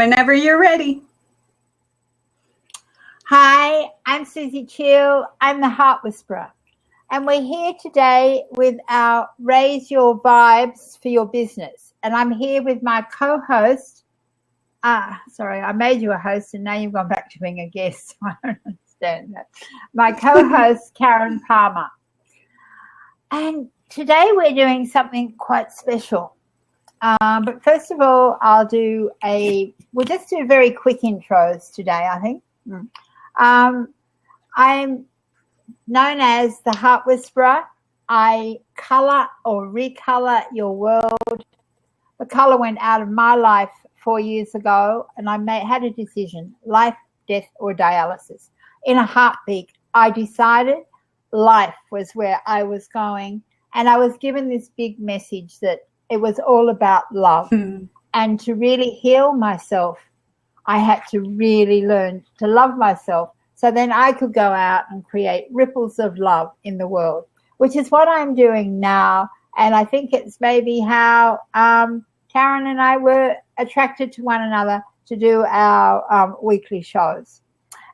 Whenever you're ready. Hi, I'm Susie Chill. I'm the Heart Whisperer. And we're here today with our Raise Your Vibes for Your Business. And I'm here with my co-host. Sorry, I made you a host and now you've gone back to being a guest. I don't understand that. My co-host, Karen Palmer. And today we're doing something quite special. But first of all, we'll just do very quick intros today, I think. I'm known as the Heart Whisperer. I color or recolor your world. The color went out of my life 4 years ago, and I had a decision, life, death, or dialysis. In a heartbeat, I decided life was where I was going, and I was given this big message that it was all about love. And to really heal myself, I had to really learn to love myself so then I could go out and create ripples of love in the world, which is what I'm doing now. And I think it's maybe how Karen and I were attracted to one another to do our weekly shows.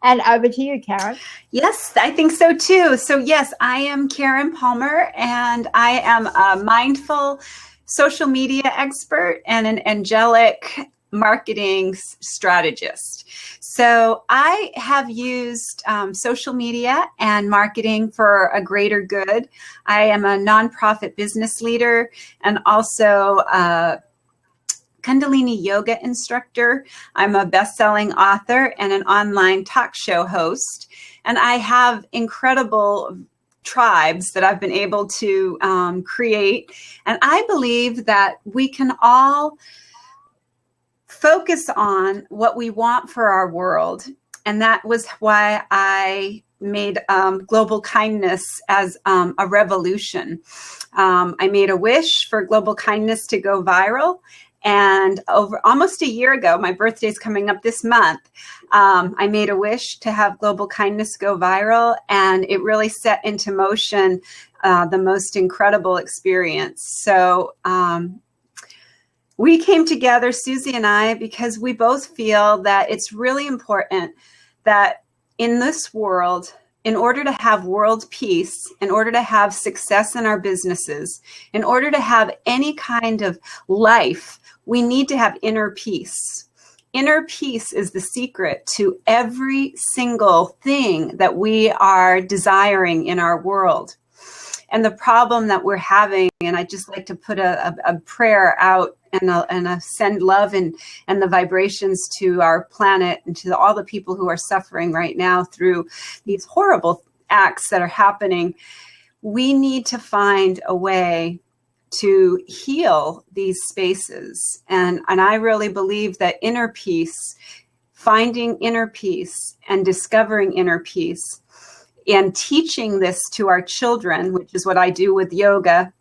And over to you, Karen. Yes, I think so too. So yes, I am Karen Palmer, and I am a mindful social media expert and an angelic marketing strategist. So I have used social media and marketing for a greater good. I am a nonprofit business leader and also a Kundalini yoga instructor. I'm a best-selling author and an online talk show host. And I have incredible tribes that I've been able to create. And I believe that we can all focus on what we want for our world. And that was why I made global kindness as a revolution. I made a wish for global kindness to go viral. And over almost a year ago, my birthday's coming up this month, I made a wish to have global kindness go viral, and it really set into motion the most incredible experience. So we came together, Susie and I, because we both feel that it's really important that in this world, in order to have world peace, in order to have success in our businesses, in order to have any kind of life, we need to have inner peace. Inner peace is the secret to every single thing that we are desiring in our world. And the problem that we're having, and I just like to put a prayer out and send love and the vibrations to our planet and to all the people who are suffering right now through these horrible acts that are happening. We need to find a way to heal these spaces. And I really believe that inner peace, finding inner peace and discovering inner peace and teaching this to our children, which is what I do with yoga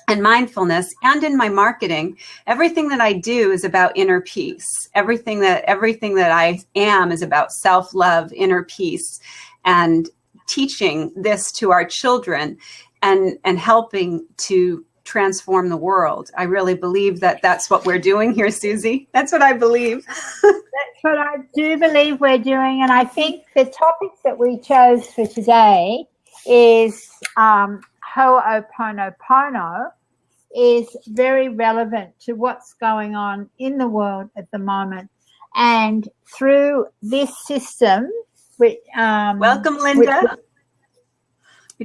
and mindfulness and in my marketing, everything that I do is about inner peace. Everything that I am is about self-love, inner peace, and teaching this to our children and helping to transform the world. I really believe that that's what we're doing here, Susie. That's what I believe. That's what I do believe we're doing. And I think the topics that we chose for today is Ho'oponopono is very relevant to what's going on in the world at the moment. And through this system, welcome, Linda.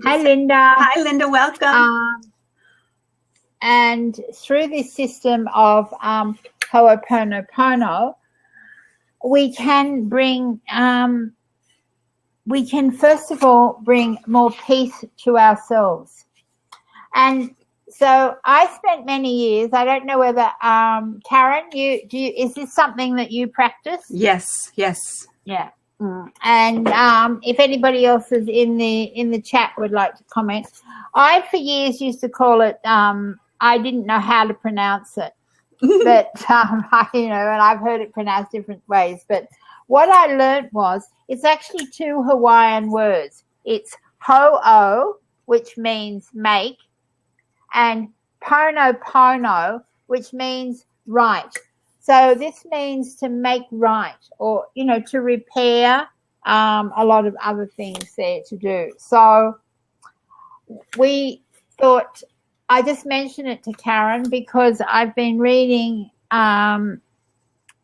Hi, Linda. Hi, Linda. Welcome. And through this system of Ho'oponopono, we can first of all bring more peace to ourselves. And so I spent many years, I don't know whether, Karen, is this something that you practice? Yes. Yeah. And if anybody else is in the chat would like to comment, I for years used to call it, I didn't know how to pronounce it, but and I've heard it pronounced different ways. But what I learned was it's actually two Hawaiian words. It's ho'o, which means make, and pono, which means right. So this means to make right, or, to repair, a lot of other things there to do. So we thought, I just mentioned it to Karen because I've been reading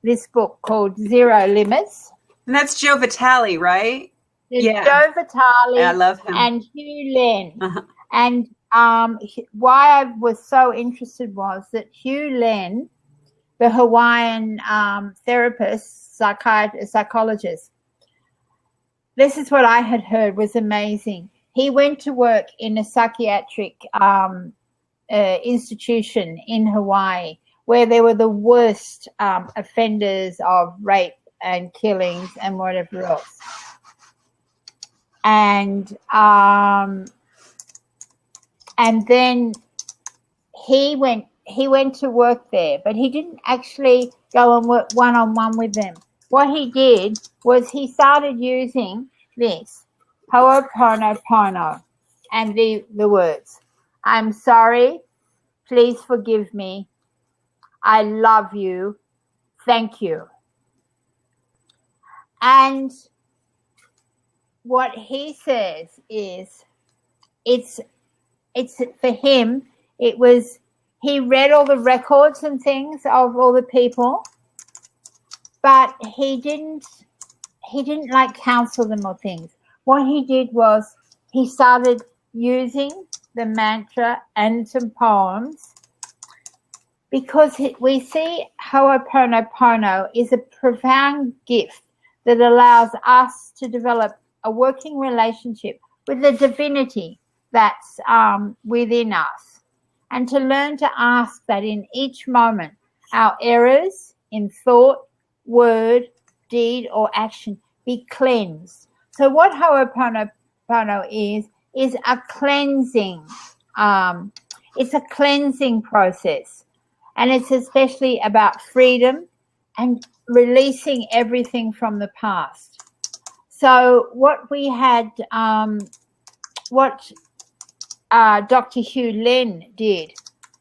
this book called Zero Limits. And that's Joe Vitale, right? There's Joe Vitale, I love him. and Hugh Len. And why I was so interested was that Hugh Len, the Hawaiian therapist, psychologist, this is what I had heard was amazing. He went to work in a psychiatric institution in Hawaii where there were the worst offenders of rape and killings and whatever else. And then he went to work there, but he didn't actually go and work one-on-one with them. What he did was he started using this, Ho'oponopono, and the words, I'm sorry, please forgive me, I love you, thank you. And what he says is, it's for him, it was, he read all the records and things of all the people, but he didn't like counsel them or things. What he did was he started using the mantra and some poems, because we see Ho'oponopono is a profound gift that allows us to develop a working relationship with the divinity that's within us, and to learn to ask that in each moment our errors in thought, word, deed, or action be cleansed. So what Ho'oponopono is a cleansing. It's a cleansing process, and it's especially about freedom and releasing everything from the past. So what we had, Dr. Hugh Len did,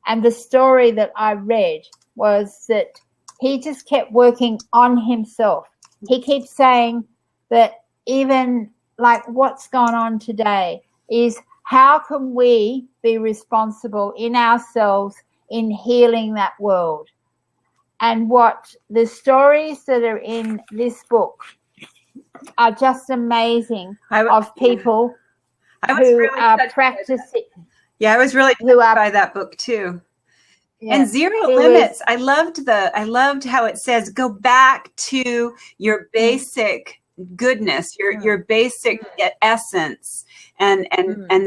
and the story that I read was that he just kept working on himself. He keeps saying that even like what's gone on today is, how can we be responsible in ourselves in healing that world? And what the stories that are in this book are just amazing, of people who are practicing. Yeah, I was really touched by that book too. Yeah, and Zero Limits, I loved how it says, go back to your basic goodness, your basic essence, and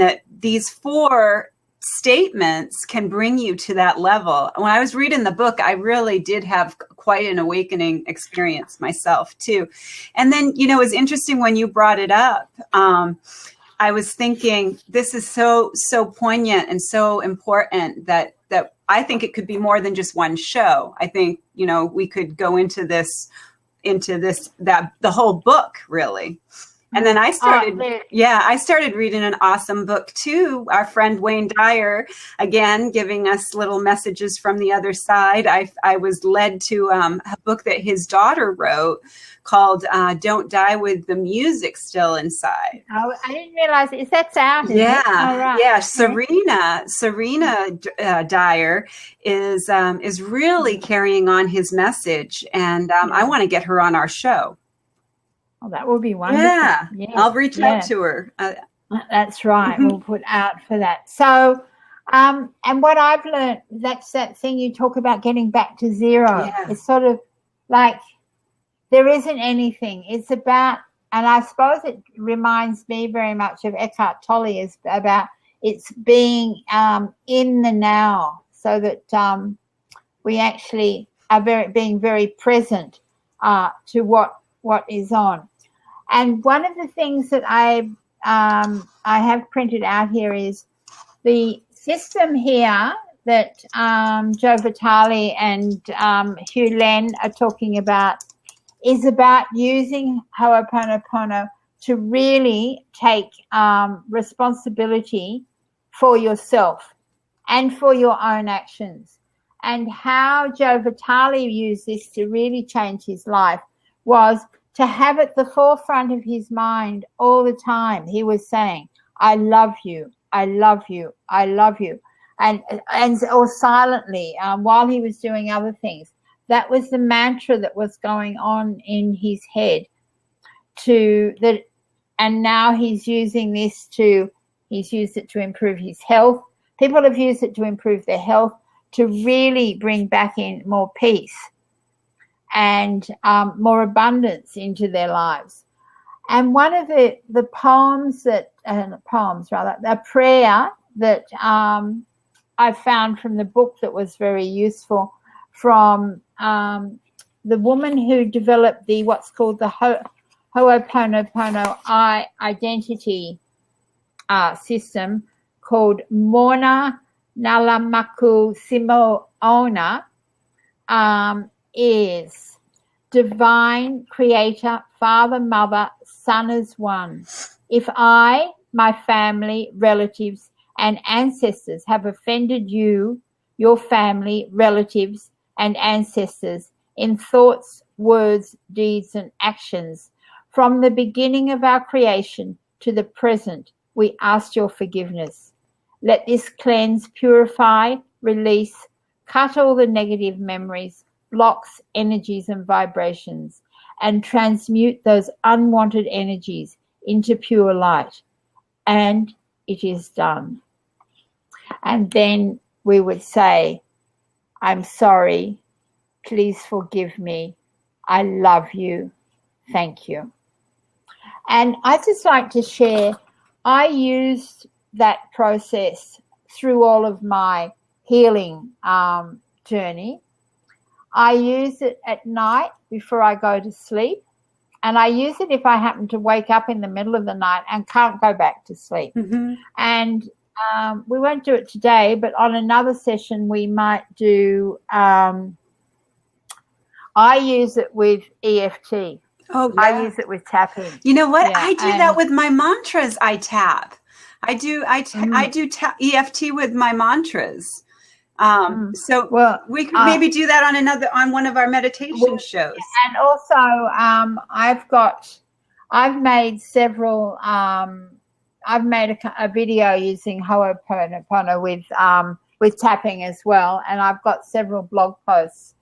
that these 4 statements can bring you to that level. When I was reading the book, I really did have quite an awakening experience myself too. And then, it was interesting when you brought it up. I was thinking, this is so poignant and so important that I think it could be more than just one show. I think, we could go into the whole book really. And then I started reading an awesome book too. Our friend Wayne Dyer, again, giving us little messages from the other side. I was led to a book that his daughter wrote called Don't Die with the Music Still Inside. Oh, I didn't realize it. Is that out? Yeah. Oh, right. Yeah. Serena Dyer is really carrying on his message. And I want to get her on our show. Oh, that would be wonderful. Yeah, I'll reach out to her. That's right. We'll put out for that. So, and what I've learned, that's that thing you talk about, getting back to zero. Yeah. It's sort of like there isn't anything. It's about, and I suppose it reminds me very much of Eckhart Tolle, is about it's being in the now, so that we actually are being very present to what is on. And one of the things that I have printed out here is the system here that Joe Vitale and Hugh Len are talking about is about using Ho'oponopono to really take responsibility for yourself and for your own actions. And how Joe Vitale used this to really change his life was to have at the forefront of his mind all the time. He was saying, I love you, I love you, I love you. And or silently while he was doing other things. That was the mantra that was going on in his head. And now he's using this he's used it to improve his health. People have used it to improve their health, to really bring back in more peace and more abundance into their lives. And one of the poems a prayer that I found from the book that was very useful from the woman who developed what's called the Ho'oponopono identity system, called Morna Nalamaku Simoona, is divine creator, father, mother, son as one. If I, my family, relatives, and ancestors have offended you, your family, relatives, and ancestors in thoughts, words, deeds, and actions, from the beginning of our creation to the present, we ask your forgiveness. Let this cleanse, purify, release, cut all the negative memories, blocks, energies, and vibrations, and transmute those unwanted energies into pure light. And it is done. And then we would say, I'm sorry, please forgive me, I love you, thank you. And I just like to share, I used that process through all of my healing journey. I use it at night before I go to sleep. And I use it if I happen to wake up in the middle of the night and can't go back to sleep. Mm-hmm. And we won't do it today, but on another session we might do, I use it with EFT. Oh, yeah. I use it with tapping. You know what? Yeah, I do that with my mantras. I tap. I do EFT with my mantras. So we could maybe do that on one of our meditation shows. And also, I've made several. I've made a video using Ho'oponopono with tapping as well, and I've got several blog posts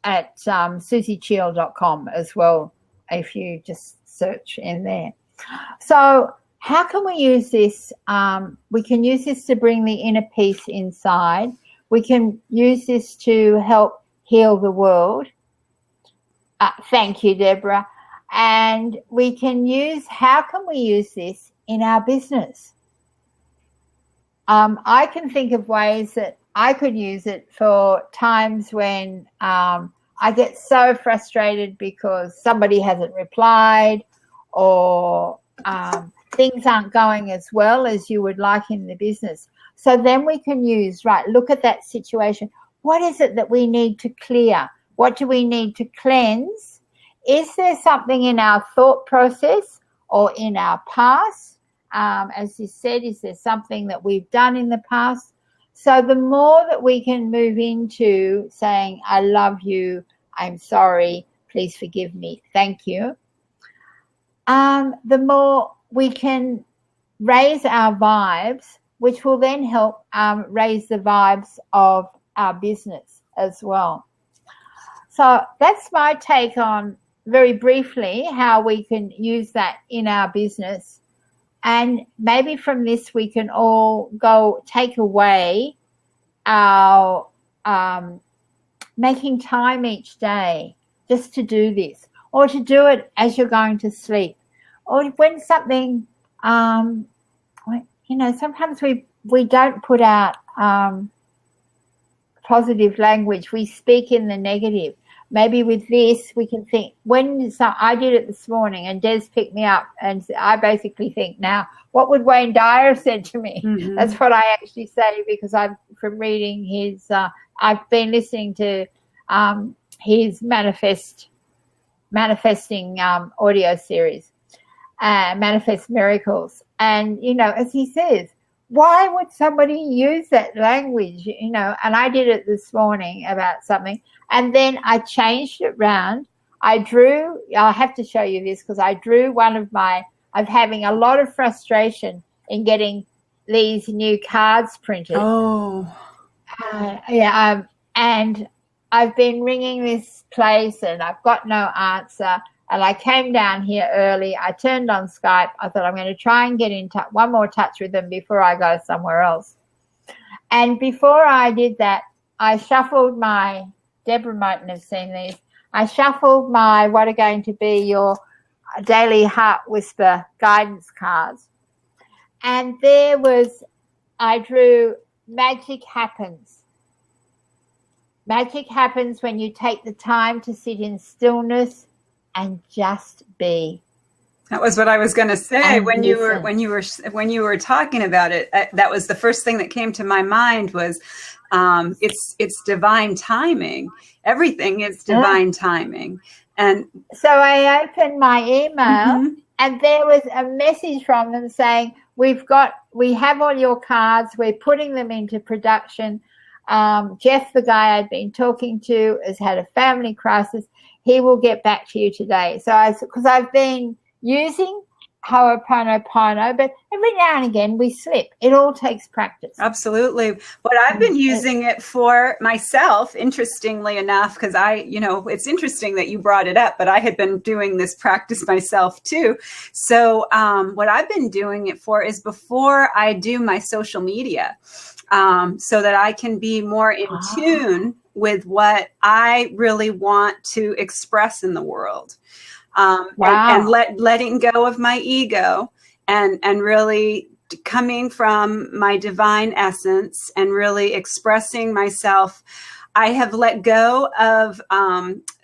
at susiechiel.com as well, if you just search in there. So how can we use this? We can use this to bring the inner peace inside. We can use this to help heal the world. Thank you, Deborah. And how can we use this in our business? I can think of ways that I could use it for times when I get so frustrated because somebody hasn't replied, or things aren't going as well as you would like in the business. So then we can look at that situation. What is it that we need to clear? What do we need to cleanse? Is there something in our thought process or in our past? As you said, is there something that we've done in the past? So the more that we can move into saying, I love you, I'm sorry, please forgive me, thank you, the more we can raise our vibes, which will then help raise the vibes of our business as well. So that's my take on, very briefly, how we can use that in our business. And maybe from this we can all take away our making time each day just to do this, or to do it as you're going to sleep, or when something, sometimes we don't put out positive language. We speak in the negative. Maybe with this, we can think, I did it this morning and Des picked me up, and I basically think now, what would Wayne Dyer have said to me? Mm-hmm. That's what I actually say, because from reading his, I've been listening to his manifesting audio series, Manifest Miracles. And, as he says, why would somebody use that language, and I did it this morning about something, and then I changed it round. I'll have to show you this because I drew I'm having a lot of frustration in getting these new cards printed. Oh. And I've been ringing this place and I've got no answer. And I came down here early. I turned on Skype. I thought I'm going to try and get in one more touch with them before I go somewhere else. And before I did that, I shuffled Deborah mightn't have seen these. I shuffled what are going to be your daily Heart Whisper guidance cards. And I drew magic happens. Magic happens when you take the time to sit in stillness and just be. That was what I was going to say when you were talking about it. That was the first thing that came to my mind was it's divine timing. Everything is divine timing. And so I opened my email and there was a message from them saying, we have all your cards. We're putting them into production. Jeff, the guy I'd been talking to, has had a family crisis. He will get back to you today. So because I've been using Ho'oponopono, but every now and again we slip. It all takes practice. Absolutely. But I've been using it for myself, interestingly enough, because it's interesting that you brought it up, but I had been doing this practice myself too. So what I've been doing it for is before I do my social media, so that I can be more in tune with what I really want to express in the world. And letting go of my ego and really coming from my divine essence and really expressing myself. I have let go of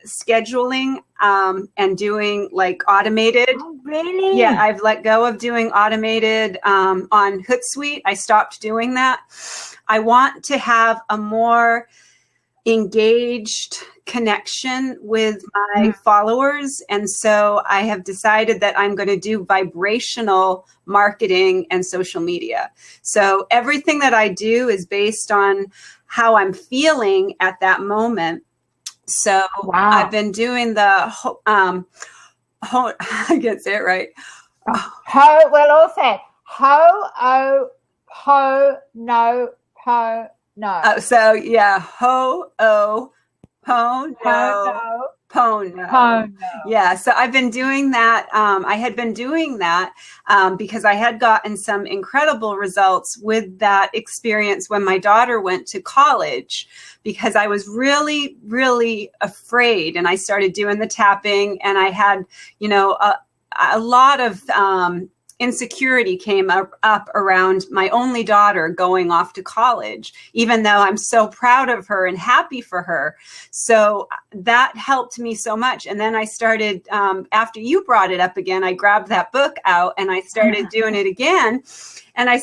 scheduling and doing like automated. Oh, really? Yeah, I've let go of doing automated on Hootsuite. I stopped doing that. I want to have a more engaged connection with my followers. And so I have decided that I'm going to do vibrational marketing and social media. So everything that I do is based on how I'm feeling at that moment. So I've been doing I can't say it right. No. So yeah, Ho'oponopono. Yeah, so I've been doing that. I had been doing that because I had gotten some incredible results with that experience when my daughter went to college, because I was really, really afraid, and I started doing the tapping, and I had, a lot of insecurity came up around my only daughter going off to college, even though I'm so proud of her and happy for her. So that helped me so much. And then I started, after you brought it up again, I grabbed that book out and I started doing it again. And I'm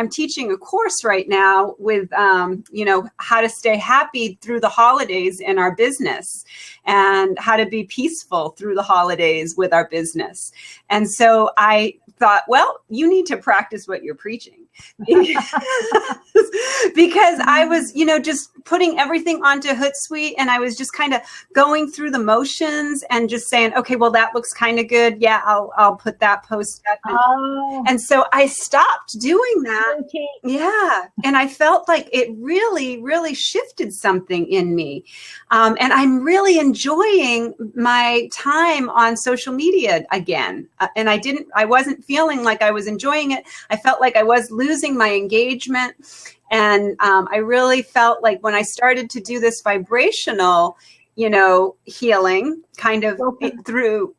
teaching a course right now with, how to stay happy through the holidays in our business and how to be peaceful through the holidays with our business. And so I thought, well, you need to practice what you're preaching. Because I was, just putting everything onto Hootsuite, and I was just kind of going through the motions and just saying, okay, well, that looks kind of good. Yeah, I'll put that post up. And so I stopped doing that. Okay. Yeah. And I felt like it really, really shifted something in me. And I'm really enjoying my time on social media again. And I wasn't feeling like I was enjoying it. I felt like I was losing my engagement. And I really felt like when I started to do this vibrational, healing kind of through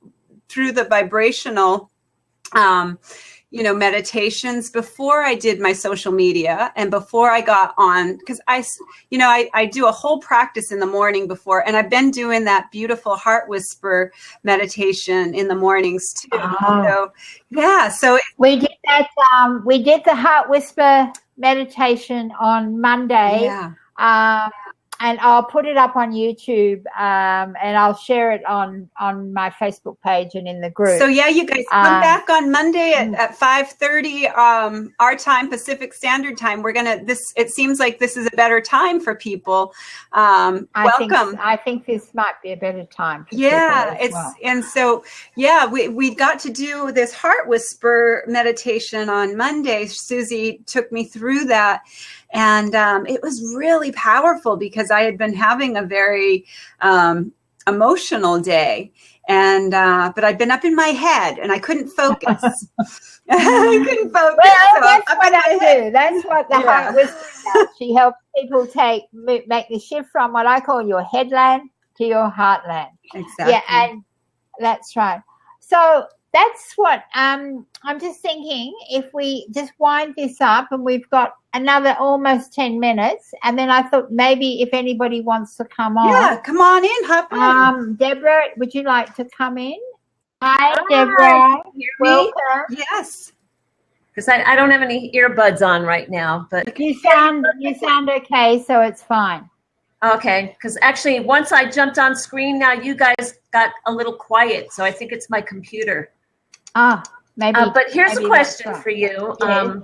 the vibrational, meditations before I did my social media and before I got on, because I do a whole practice in the morning before, and I've been doing that beautiful heart whisper meditation in the mornings too. So yeah, so we did that. We did the heart whisper meditation on Monday. Yeah. and I'll put it up on YouTube, and I'll share it on my Facebook page and in the group. So yeah, you guys come back on Monday at 5:30 our time, Pacific Standard Time. We're gonna it seems like this is a better time for people. Welcome. I think this might be a better time for yeah, people as well. And so yeah, we got to do this heart whisper meditation on Monday. Susie took me through that. And it was really powerful because I had been having a very emotional day, and but I'd been up in my head and I couldn't focus. I couldn't focus. Well, so that's what I do. That's what the heart whisper does. She helps people make the shift from what I call your headland to your heartland. Exactly. Yeah, and that's right. So that's what I'm just thinking, if we just wind this up, and we've got another almost 10 minutes, and then I thought maybe if anybody wants to come on. Yeah, come on in, hop in. Deborah, would you like to come in? Hi, Deborah. Welcome. Yes. Because I don't have any earbuds on right now, but you sound okay, so it's fine. Okay, because actually once I jumped on screen, now you guys got a little quiet, so I think it's my computer. Maybe. But here's a question for you. Yes.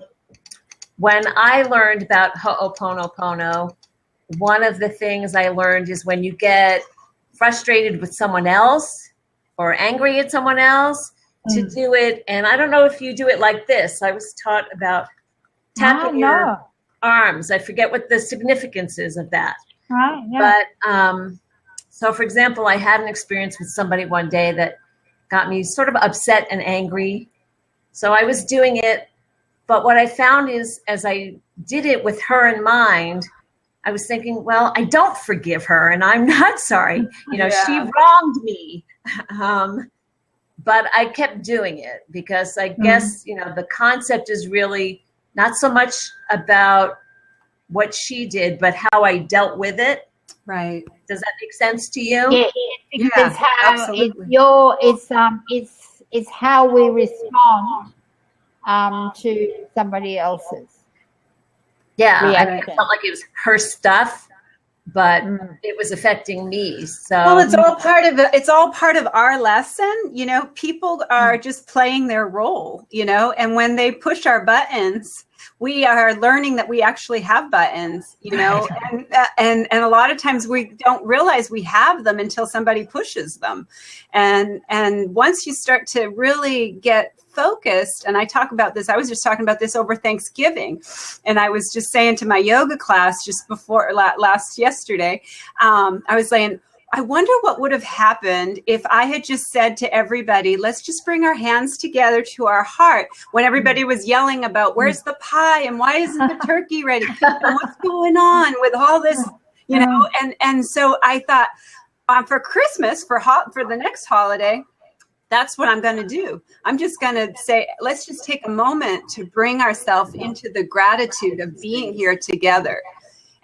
When I learned about Ho'oponopono, one of the things I learned is when you get frustrated with someone else or angry at someone else, to do it. And I don't know if you do it like this. I was taught about tapping your arms. I forget what the significance is of that. Right. Yeah. But so, for example, I had an experience with somebody one day that got me sort of upset and angry. So I was doing it. But what I found is, as I did it with her in mind, I was thinking, well, I don't forgive her and I'm not sorry. She wronged me. But I kept doing it because I guess, the concept is really not so much about what she did, but how I dealt with it. Right. Does that make sense to you? Yeah, because it's how we respond to somebody else's. Yeah, reaction. It felt like it was her stuff, but it was affecting me. So well, it's all part of our lesson. People are just playing their role, and when they push our buttons, we are learning that we actually have buttons, and a lot of times we don't realize we have them until somebody pushes them. And once you start to really get focused, and I was just talking about this over Thanksgiving, and I was just saying to my yoga class just before yesterday, I was saying, I wonder what would have happened if I had just said to everybody, let's just bring our hands together to our heart, when everybody was yelling about where's the pie and why isn't the turkey ready and what's going on with all this, and so I thought, for Christmas, for the next holiday, that's what I'm going to do. I'm just going to say, let's just take a moment to bring ourselves into the gratitude of being here together.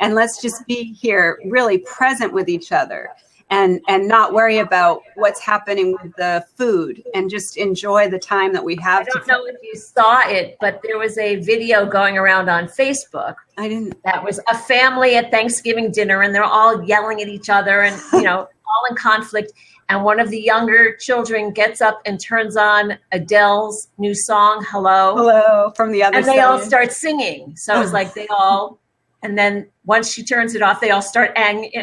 And let's just be here really present with each other and not worry about what's happening with the food and just enjoy the time that we have. I don't know if you saw it, but there was a video going around on Facebook. I didn't. That was a family at Thanksgiving dinner, and they're all yelling at each other and, all in conflict. And one of the younger children gets up and turns on Adele's new song, Hello, from the other side. And they all start singing. So it was like and then once she turns it off, they all start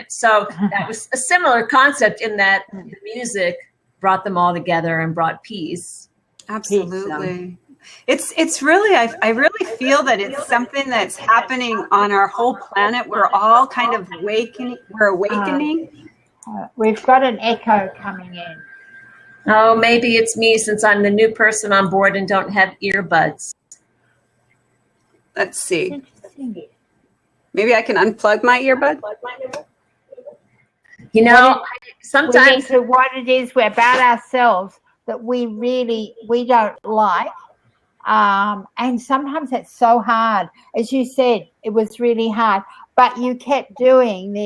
So that was a similar concept in that the music brought them all together and brought peace. Absolutely. It's really, I really feel that it's something that's happening on our whole planet. We're all kind of awakening. We're awakening. We've got an echo coming in. Oh, maybe it's me since I'm the new person on board and don't have earbuds. Let's see. Maybe I can unplug my earbud. Sometimes what it is about ourselves that we don't like. And sometimes it's so hard. As you said, it was really hard. But you kept doing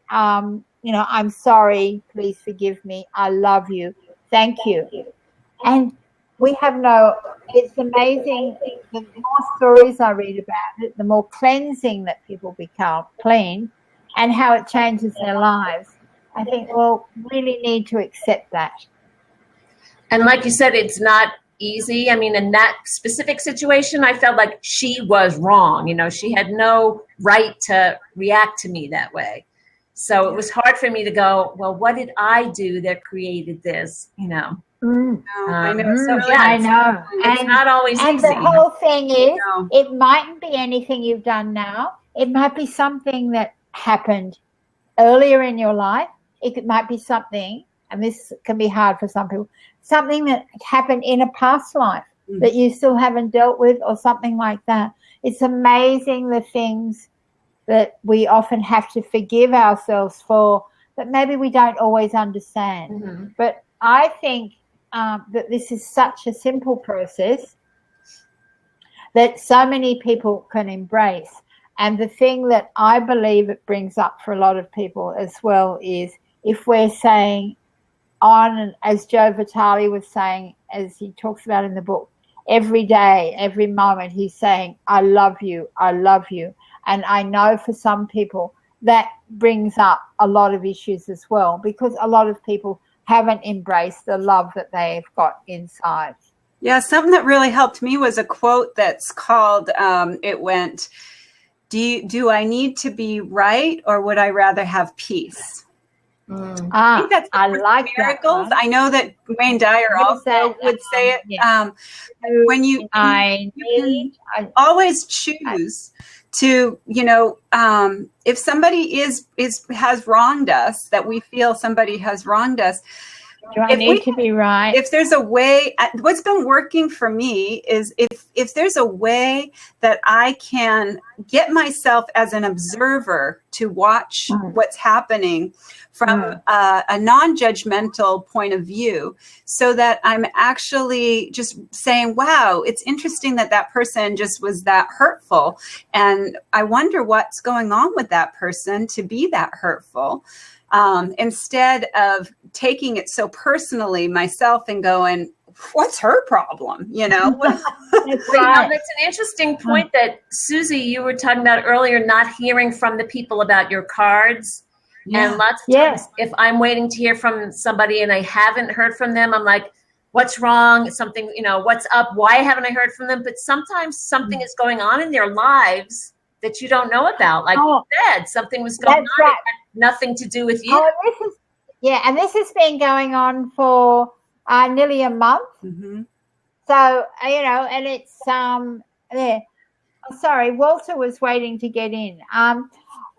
I'm sorry, please forgive me, I love you, thank you. And it's amazing, the more stories I read about it, the more cleansing that people become clean. and how it changes their lives. I think we'll really need to accept that. And like you said, it's not easy. I mean, in that specific situation, I felt like she was wrong. You know, she had no right to react to me that way. So it was hard for me to go, well, what did I do that created this? You know. I know. So I know. It's not always and easy. the whole thing is, it mightn't be anything you've done now. It might be something that happened earlier in your life. It might be something, and this can be hard for some people, something that happened in a past life that you still haven't dealt with, or something like that. It's amazing the things that we often have to forgive ourselves for that maybe we don't always understand. But I think that this is such a simple process that so many people can embrace. And the thing that I believe it brings up for a lot of people as well is, if we're saying on, and as Joe Vitale was saying, as he talks about in the book, every day, every moment, he's saying, I love you, I love you. And I know for some people that brings up a lot of issues as well, because a lot of people haven't embraced the love that they've got inside. Yeah, something that really helped me was a quote that's called, it went, do I need to be right, or would I rather have peace? I think that's I like miracles. That I know that Wayne Dyer also would say it. Yeah. When you can always choose to, you know, if somebody has wronged us, that we feel somebody has wronged us, do I need to be right? If there's a way, what's been working for me is if there's a way that I can get myself as an observer to watch what's happening from a non-judgmental point of view, so that I'm actually just saying, wow, it's interesting that that person just was that hurtful. And I wonder what's going on with that person to be that hurtful. Instead of taking it so personally myself and going, what's her problem? You know? That's right. That's an interesting point that, Susie, you were talking about earlier, not hearing from the people about your cards. Yeah. And lots of times, if I'm waiting to hear from somebody and I haven't heard from them, I'm like, what's wrong? Something, you know, what's up? Why haven't I heard from them? But sometimes something is going on in their lives that you don't know about. Like you said, something was going on. Right. It had nothing to do with you. And this has been going on for nearly a month. So, you know, and it's, sorry, Walter was waiting to get in.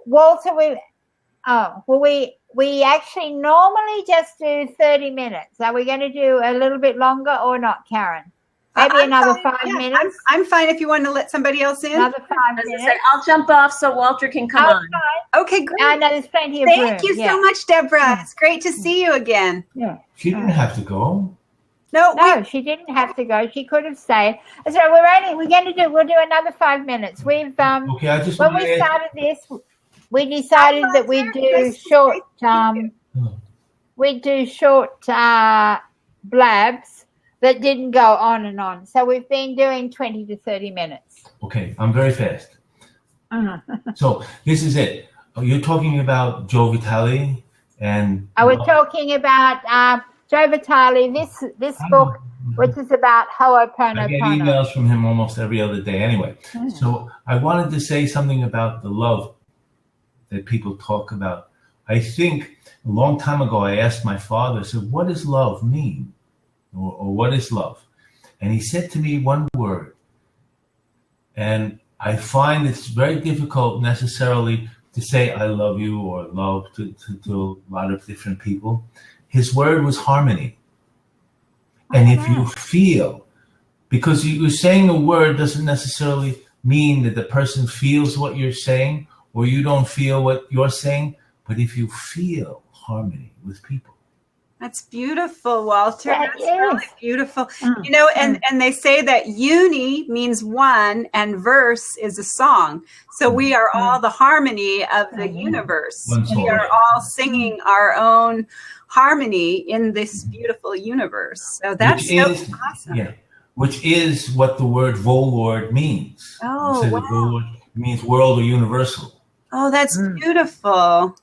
Walter, we actually normally just do 30 minutes. Are we going to do a little bit longer or not, Karen? Maybe another 5 minutes. I'm fine if you want to let somebody else in. Another 5 minutes. I'll jump off so Walter can come on. Fine. Okay, great. I know there's plenty of room. Thank you so much, Deborah. It's great to see you again. Yeah. She didn't have to go. No, she didn't have to go. She could have stayed. So we'll do another 5 minutes. We've okay, I just when we started this, we decided that we'd do short blabs that didn't go on and on. So we've been doing 20 to 30 minutes. Okay, I'm very fast. So this is it. You're talking about Joe Vitale and... I was talking about Joe Vitale, this book, which is about Ho'oponopono. I get emails from him almost every other day anyway. So I wanted to say something about the love that people talk about. I think a long time ago I asked my father, I said, what does love mean? Or what is love? And he said to me one word. And I find it's very difficult necessarily to say I love you or love to a lot of different people. His word was harmony. And if you feel, because you're saying a word doesn't necessarily mean that the person feels what you're saying or you don't feel what you're saying, but if you feel harmony with people. That's beautiful, Walter. That's really beautiful. You know, and they say that uni means one and verse is a song. So we are all the harmony of the universe. We are all singing our own harmony in this beautiful universe. So that's awesome. Yeah, which is what the word Volord means. Oh, wow. Volord means world or universal. Oh, that's beautiful.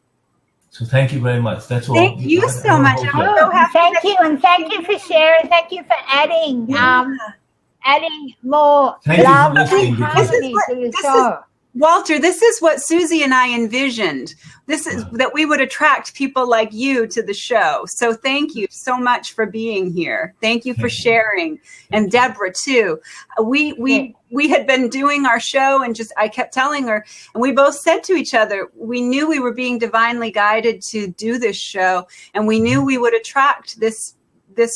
So thank you very much. That's all. Thank you so much. I'm so happy. Thank you, and thank you for sharing. Thank you for adding adding more Thank you for love listening, and because- harmony to the show. Walter, this is what Susie and I envisioned. This is that we would attract people like you to the show. So thank you so much for being here. Thank you for sharing. And Deborah too. We had been doing our show, and just I kept telling her, and we both said to each other, we knew we were being divinely guided to do this show, and we knew we would attract this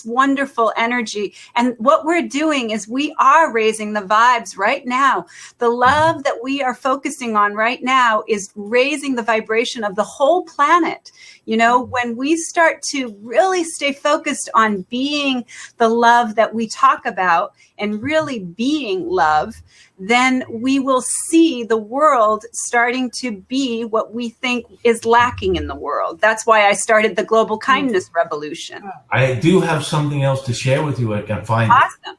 wonderful energy. And what we're doing is we are raising the vibes right now. The love that we are focusing on right now is raising the vibration of the whole planet. You know, when we start to really stay focused on being the love that we talk about and really being love, then we will see the world starting to be what we think is lacking in the world. That's why I started the Global Kindness Revolution. I do have something else to share with you. I can find it. Awesome.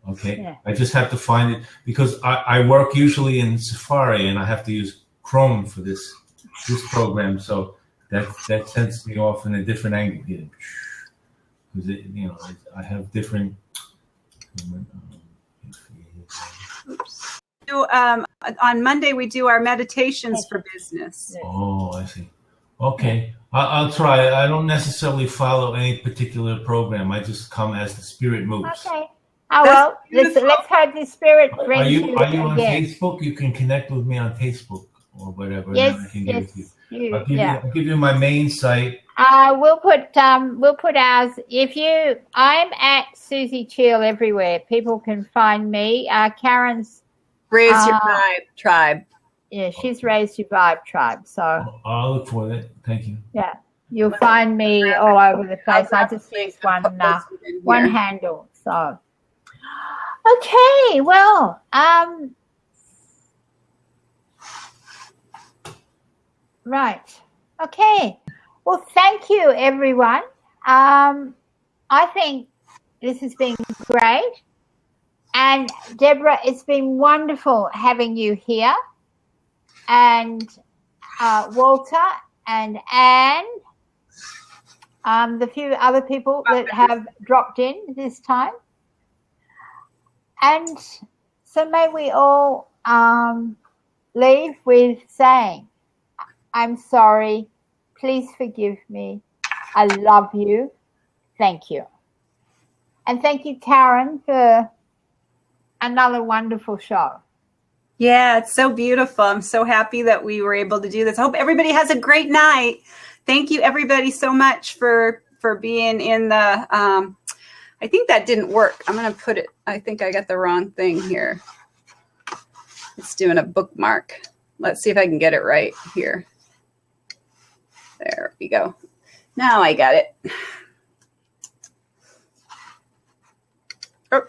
Okay. Yeah. I just have to find it because I work usually in Safari and I have to use Chrome for this program. So that sends me off in a different angle here. Because you know, I have different. On Monday, we do our meditations for business. Oh, I see. Okay. I'll try. I don't necessarily follow any particular program. I just come as the spirit moves. Okay. Oh, well, let's hope the spirit brings you Are you on again. Facebook? You can connect with me on Facebook or whatever. Yes, and I can give it to you. yes. I'll give you my main site. We'll put ours. I'm at Susie Chill everywhere. People can find me. Karen's Raise your tribe. Yeah, she's Raised Your Vibe Tribe. So I'll look for it. Thank you. yeah, you'll find me all over the place. I just use one handle. So okay, well, right. Okay. Well, thank you, everyone. I think this has been great. And Deborah, it's been wonderful having you here. And Walter and Anne, the few other people that have dropped in this time. And so may we all leave with saying, I'm sorry. Please forgive me. I love you. Thank you. And thank you, Karen, for another wonderful show. Yeah, it's so beautiful. I'm so happy that we were able to do this. I hope everybody has a great night. Thank you, everybody, so much for being in the, I think that didn't work. I'm going to put it, I think I got the wrong thing here. It's doing a bookmark. Let's see if I can get it right here. There we go. Now I got it. Oh.